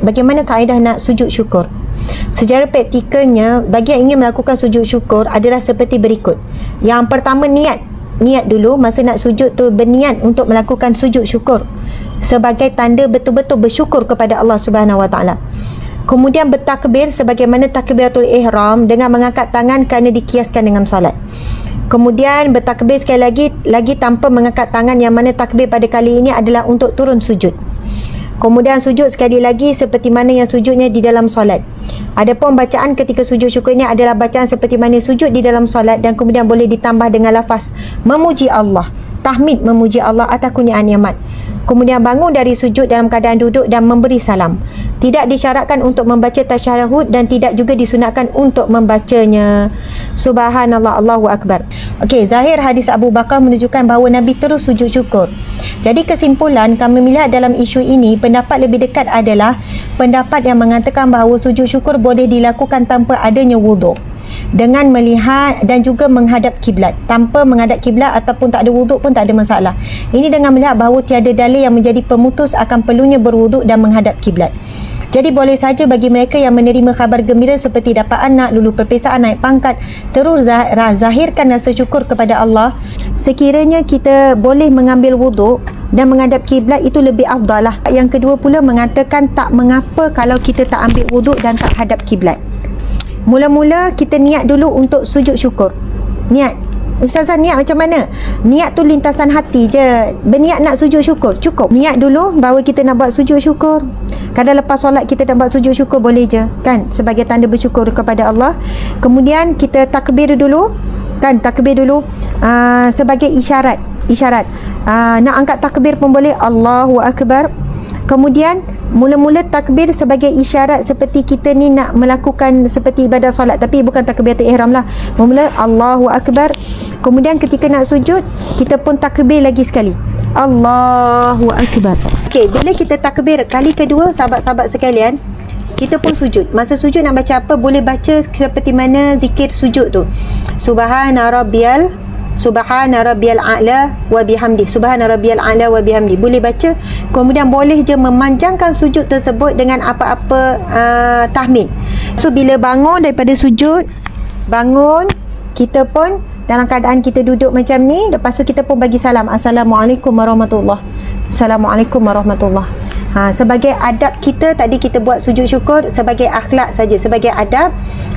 bagaimana kaedah nak sujud syukur. Secara praktikalnya, bagi yang ingin melakukan sujud syukur adalah seperti berikut. Yang pertama, niat dulu masa nak sujud tu, berniat untuk melakukan sujud syukur sebagai tanda betul-betul bersyukur kepada Allah Subhanahu Wa Taala. Kemudian bertakbir sebagaimana takbiratul ihram dengan mengangkat tangan kerana dikiaskan dengan solat. Kemudian bertakbir sekali lagi tanpa mengangkat tangan, yang mana takbir pada kali ini adalah untuk turun sujud. Kemudian sujud sekali lagi seperti mana yang sujudnya di dalam solat. Adapun bacaan ketika sujud syukur ini adalah bacaan seperti mana sujud di dalam solat, dan kemudian boleh ditambah dengan lafaz memuji Allah, tahmid, memuji Allah atas kurniaan nikmat. Kemudian bangun dari sujud dalam keadaan duduk dan memberi salam. Tidak disyaratkan untuk membaca tasyahud dan tidak juga disunatkan untuk membacanya. Subhanallah, Allahu Akbar. Okey, zahir hadis Abu Bakar menunjukkan bahawa Nabi terus sujud syukur. Jadi kesimpulan kami melihat dalam isu ini, pendapat lebih dekat adalah pendapat yang mengatakan bahawa sujud syukur boleh dilakukan tanpa adanya wuduk, dengan melihat dan juga menghadap kiblat. Tanpa menghadap kiblat ataupun tak ada wuduk pun tak ada masalah. Ini dengan melihat bahawa tiada dalil yang menjadi pemutus akan perlunya berwuduk dan menghadap kiblat. Jadi boleh saja bagi mereka yang menerima khabar gembira seperti dapat anak, lulu perpisahan, naik pangkat, terus zahirkan rasa syukur kepada Allah. Sekiranya kita boleh mengambil wuduk dan menghadap kiblat, itu lebih afdal lah. Yang kedua pula mengatakan tak mengapa kalau kita tak ambil wuduk dan tak hadap kiblat. Mula-mula kita niat dulu untuk sujud syukur. Niat. Ustazah, niat macam mana? Niat tu lintasan hati je. Berniat nak sujud syukur, cukup. Niat dulu bahawa kita nak buat sujud syukur. Kadang lepas solat kita nak buat sujud syukur, boleh je kan, sebagai tanda bersyukur kepada Allah. Kemudian kita takbir dulu kan, takbir dulu sebagai isyarat. Nak angkat takbir pun boleh, Allahu Akbar. Kemudian mula-mula takbir sebagai isyarat seperti kita ni nak melakukan seperti ibadah solat, tapi bukan takbiratul ihram lah. Mula Allahu Akbar. Kemudian ketika nak sujud, kita pun takbir lagi sekali, Allahu Akbar. Okey, bila kita takbir kali kedua, sahabat-sahabat sekalian, kita pun sujud. Masa sujud nak baca apa? Boleh baca seperti mana zikir sujud tu. Subhana rabbiyal a'la wa bihamdi. Subhana rabbiyal a'la wa bihamdi. Boleh baca. Kemudian boleh je memanjangkan sujud tersebut dengan apa-apa tahmid. So bila bangun daripada sujud, bangun, kita pun dalam keadaan kita duduk macam ni. Lepas tu kita pun bagi salam, Assalamualaikum warahmatullahi. Assalamualaikum warahmatullahi. Sebagai adab kita, tadi kita buat sujud syukur sebagai akhlak saja, sebagai adab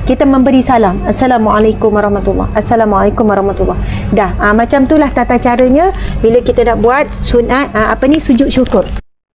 kita memberi salam, Assalamualaikum warahmatullahi. Assalamualaikum warahmatullahi. Dah, macam itulah tata caranya bila kita nak buat sunat sujud syukur.